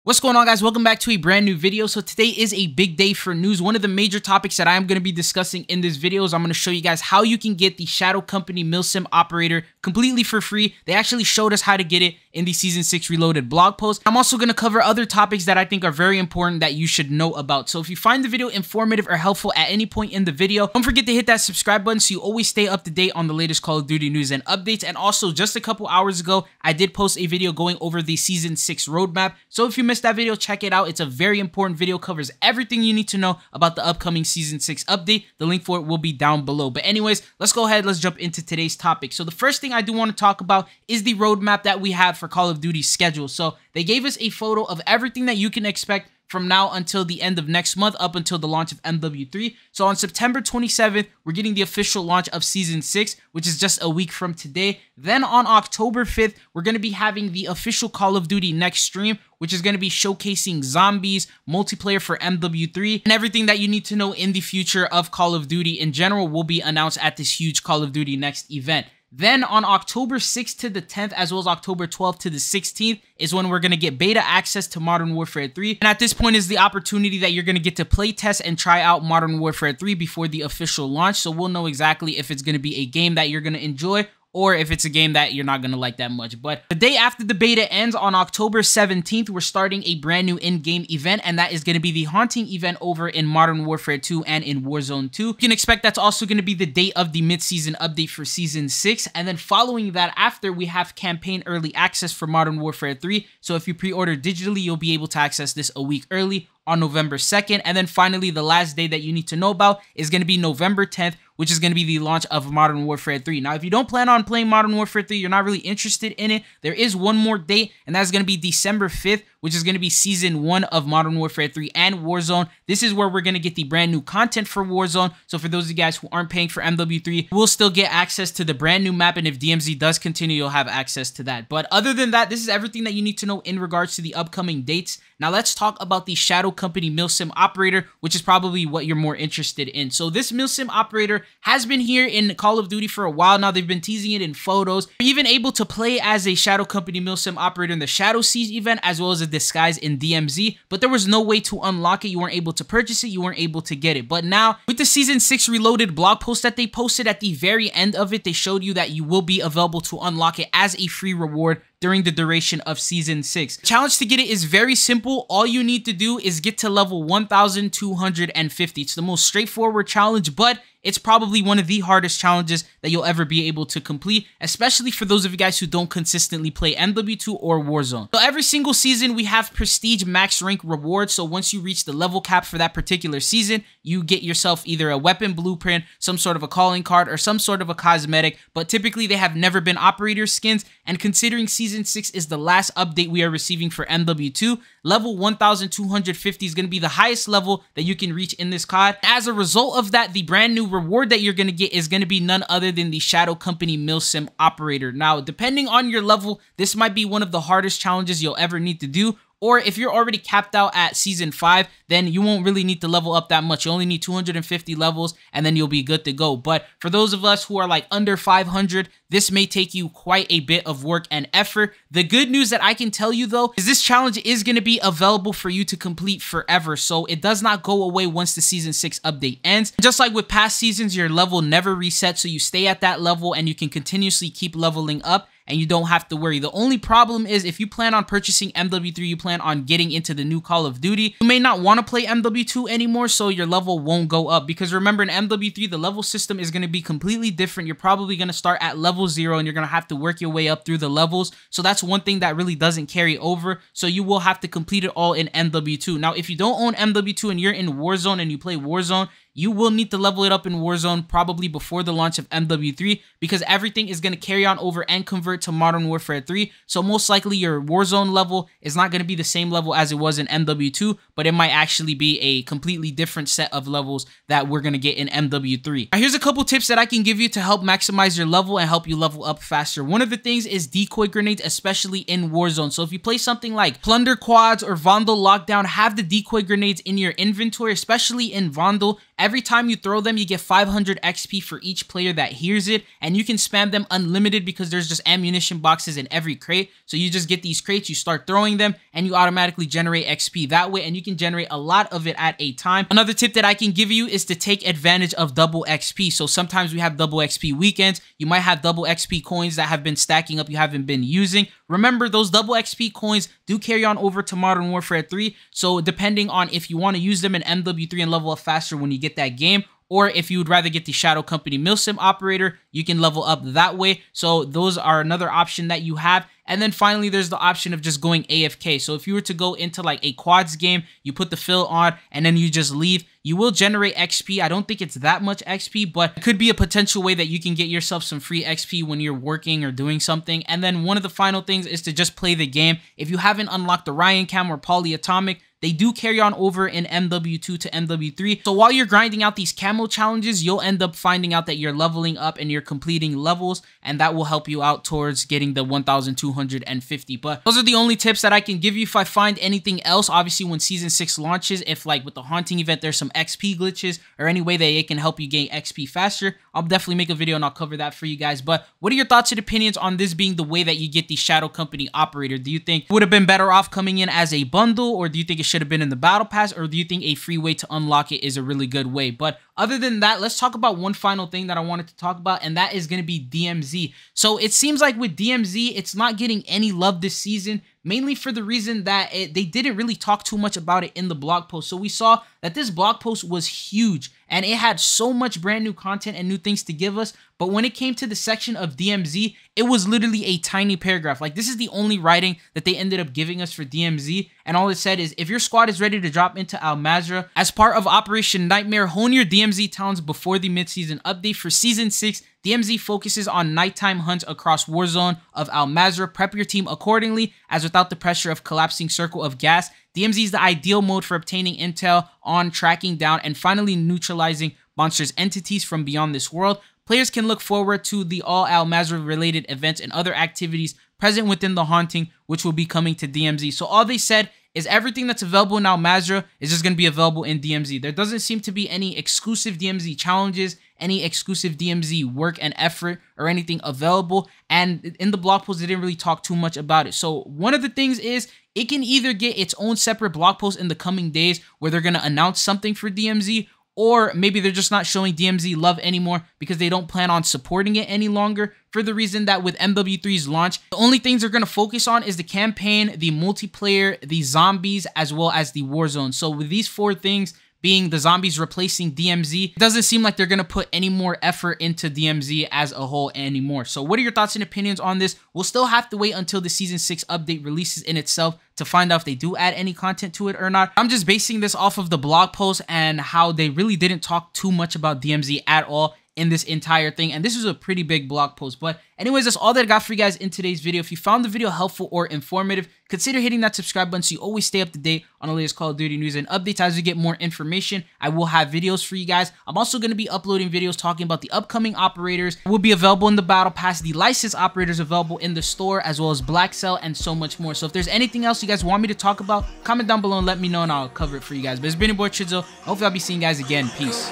What's going on, guys? Welcome back to a brand new video. So today is a big day for news. One of the major topics that I'm going to be discussing in this video is I'm going to show you guys how you can get the Shadow Company Milsim operator completely for free. They actually showed us how to get it in the Season 6 Reloaded blog post. I'm also going to cover other topics that I think are very important that you should know about. So if you find the video informative or helpful at any point in the video, don't forget to hit that subscribe button so you always stay up to date on the latest Call of Duty news and updates. And also, just a couple hours ago, I did post a video going over the Season 6 roadmap. So if you missed that video, check it out. It's a very important video, covers everything you need to know about the upcoming Season 6 update. The link for it will be down below. But anyways, let's go ahead, let's jump into today's topic. So the first thing I do want to talk about is the roadmap that we have for Call of Duty's schedule. So they gave us a photo of everything that you can expect from now until the end of next month, up until the launch of MW3. So on September 27th, we're getting the official launch of Season 6, which is just a week from today. Then on October 5th, we're going to be having the official Call of Duty Next stream, which is going to be showcasing zombies, multiplayer for MW3, and everything that you need to know in the future of Call of Duty in general will be announced at this huge Call of Duty Next event. Then on October 6th to the 10th, as well as October 12th to the 16th, is when we're going to get beta access to Modern Warfare 3. And at this point is the opportunity that you're going to get to play test and try out Modern Warfare 3 before the official launch. So we'll know exactly if it's going to be a game that you're going to enjoy or if it's a game that you're not going to like that much. But the day after the beta ends, on October 17th, we're starting a brand new in-game event, and that is going to be the Haunting event over in Modern Warfare 2 and in Warzone 2. You can expect that's also going to be the date of the mid-season update for Season 6, and then following that, after, we have campaign early access for Modern Warfare 3, so if you pre-order digitally, you'll be able to access this a week early on November 2nd, and then finally, the last day that you need to know about is going to be November 10th, which is going to be the launch of Modern Warfare 3. Now, if you don't plan on playing Modern Warfare 3, you're not really interested in it, there is one more date, and that's going to be December 5th, which is going to be Season 1 of Modern Warfare 3 and Warzone. This is where we're going to get the brand new content for Warzone. So for those of you guys who aren't paying for MW3, we'll still get access to the brand new map, and if DMZ does continue, you'll have access to that. But other than that, this is everything that you need to know in regards to the upcoming dates. Now let's talk about the Shadow Company Milsim operator, which is probably what you're more interested in. So this Milsim operator has been here in Call of Duty for a while now. They've been teasing it in photos. You're even able to play as a Shadow Company Milsim operator in the Shadow Siege event, as well as a disguise in DMZ, but there was no way to unlock it. You weren't able to purchase it, you weren't able to get it. But now, with the Season 6 Reloaded blog post that they posted at the very end of it, they showed you that you will be available to unlock it as a free reward during the duration of Season 6. The challenge to get it is very simple. All you need to do is get to level 1,250. It's the most straightforward challenge, but it's probably one of the hardest challenges that you'll ever be able to complete, especially for those of you guys who don't consistently play MW2 or Warzone. So every single season, we have Prestige Max Rank rewards. So once you reach the level cap for that particular season, you get yourself either a weapon blueprint, some sort of a calling card, or some sort of a cosmetic, but typically they have never been operator skins. And considering Season 6 is the last update we are receiving for MW2, level 1,250 is going to be the highest level that you can reach in this COD. As a result of that, the brand new reward that you're going to get is going to be none other than the Shadow Company Milsim operator. Now, depending on your level, this might be one of the hardest challenges you'll ever need to do. Or if you're already capped out at Season 5, then you won't really need to level up that much. You only need 250 levels, and then you'll be good to go. But for those of us who are like under 500, this may take you quite a bit of work and effort. The good news that I can tell you, though, is this challenge is going to be available for you to complete forever. So it does not go away once the Season 6 update ends. Just like with past seasons, your level never resets, so you stay at that level, and you can continuously keep leveling up, and you don't have to worry. The only problem is if you plan on purchasing MW3, you plan on getting into the new Call of Duty, you may not want to play MW2 anymore, so your level won't go up. Because remember, in MW3, the level system is going to be completely different. You're probably going to start at level 0, and you're going to have to work your way up through the levels. So that's one thing that really doesn't carry over. So you will have to complete it all in MW2. Now, if you don't own MW2 and you're in Warzone and you play Warzone, you will need to level it up in Warzone probably before the launch of MW3, because everything is going to carry on over and convert to Modern Warfare 3. So most likely your Warzone level is not going to be the same level as it was in MW2, but it might actually be a completely different set of levels that we're going to get in MW3. Now, here's a couple tips that I can give you to help maximize your level and help you level up faster. One of the things is decoy grenades, especially in Warzone. So if you play something like Plunder Quads or Vandal Lockdown, have the decoy grenades in your inventory, especially in Vandal. every time you throw them, you get 500 XP for each player that hears it, and you can spam them unlimited because there's just ammunition boxes in every crate. So you just get these crates, you start throwing them, and you automatically generate XP that way, and you can generate a lot of it at a time. Another tip that I can give you is to take advantage of double XP. So sometimes we have double XP weekends. You might have double XP coins that have been stacking up you haven't been using. Remember, those double XP coins do carry on over to Modern Warfare 3. So depending on if you want to use them in MW3 and level up faster when you get that game, or if you would rather get the Shadow Company Milsim operator, you can level up that way. So those are another option that you have. And then finally, there's the option of just going AFK. So if you were to go into like a quads game, you put the fill on and then you just leave, you will generate XP. I don't think it's that much XP, but it could be a potential way that you can get yourself some free XP when you're working or doing something. And then one of the final things is to just play the game. If you haven't unlocked the Ryan Cam or Polyatomic, they do carry on over in MW2 to MW3. So while you're grinding out these camo challenges, you'll end up finding out that you're leveling up and you're completing levels, and that will help you out towards getting the 1,250. But those are the only tips that I can give you. If I find anything else, obviously when Season 6 launches, if like with the haunting event, there's some XP glitches or any way that it can help you gain XP faster, I'll definitely make a video and I'll cover that for you guys. But what are your thoughts and opinions on this being the way that you get the Shadow Company operator? Do you think it would have been better off coming in as a bundle, or do you think it should have been in the battle pass, or do you think a free way to unlock it is a really good way? But other than that, let's talk about one final thing that I wanted to talk about, and that is going to be DMZ. So it seems like with DMZ, it's not getting any love this season, mainly for the reason that they didn't really talk too much about it in the blog post. So we saw that this blog post was huge and it had so much brand new content and new things to give us. But when it came to the section of DMZ, it was literally a tiny paragraph. Like, this is the only writing that they ended up giving us for DMZ. And all it said is, if your squad is ready to drop into Al Mazrah as part of Operation Nightmare, hone your DMZ towns before the mid-season update. For Season 6, DMZ focuses on nighttime hunts across Warzone of Al Mazrah. Prep your team accordingly, as without the pressure of collapsing circle of gas, DMZ is the ideal mode for obtaining intel on, tracking down, and finally neutralizing monsters entities from beyond this world. Players can look forward to the all Al Mazrah related events and other activities present within the haunting, which will be coming to DMZ. So all they said is everything that's available in Al Mazrah is just going to be available in DMZ. There doesn't seem to be any exclusive DMZ challenges, any exclusive DMZ work and effort, or anything available. And in the blog post, they didn't really talk too much about it. So one of the things is, it can either get its own separate blog post in the coming days where they're going to announce something for DMZ, or maybe they're just not showing DMZ love anymore because they don't plan on supporting it any longer, for the reason that with MW3's launch, the only things they're going to focus on is the campaign, the multiplayer, the zombies, as well as the Warzone. So with these four things, being the zombies replacing DMZ, it doesn't seem like they're going to put any more effort into DMZ as a whole anymore. So what are your thoughts and opinions on this? We'll still have to wait until the Season 6 update releases in itself to find out if they do add any content to it or not. I'm just basing this off of the blog post and how they really didn't talk too much about DMZ at all in this entire thing, and this was a pretty big blog post. But anyways, that's all that I got for you guys in today's video. If you found the video helpful or informative, consider hitting that subscribe button so you always stay up to date on the latest Call of Duty news and updates. As we get more information, I will have videos for you guys. I'm also going to be uploading videos talking about the upcoming operators will be available in the battle pass, the licensed operators available in the store, as well as Black Cell, and so much more. So if there's anything else you guys want me to talk about, comment down below and let me know and I'll cover it for you guys. But it's been your boy Chidzo. Hopefully I'll be seeing you guys again. Peace.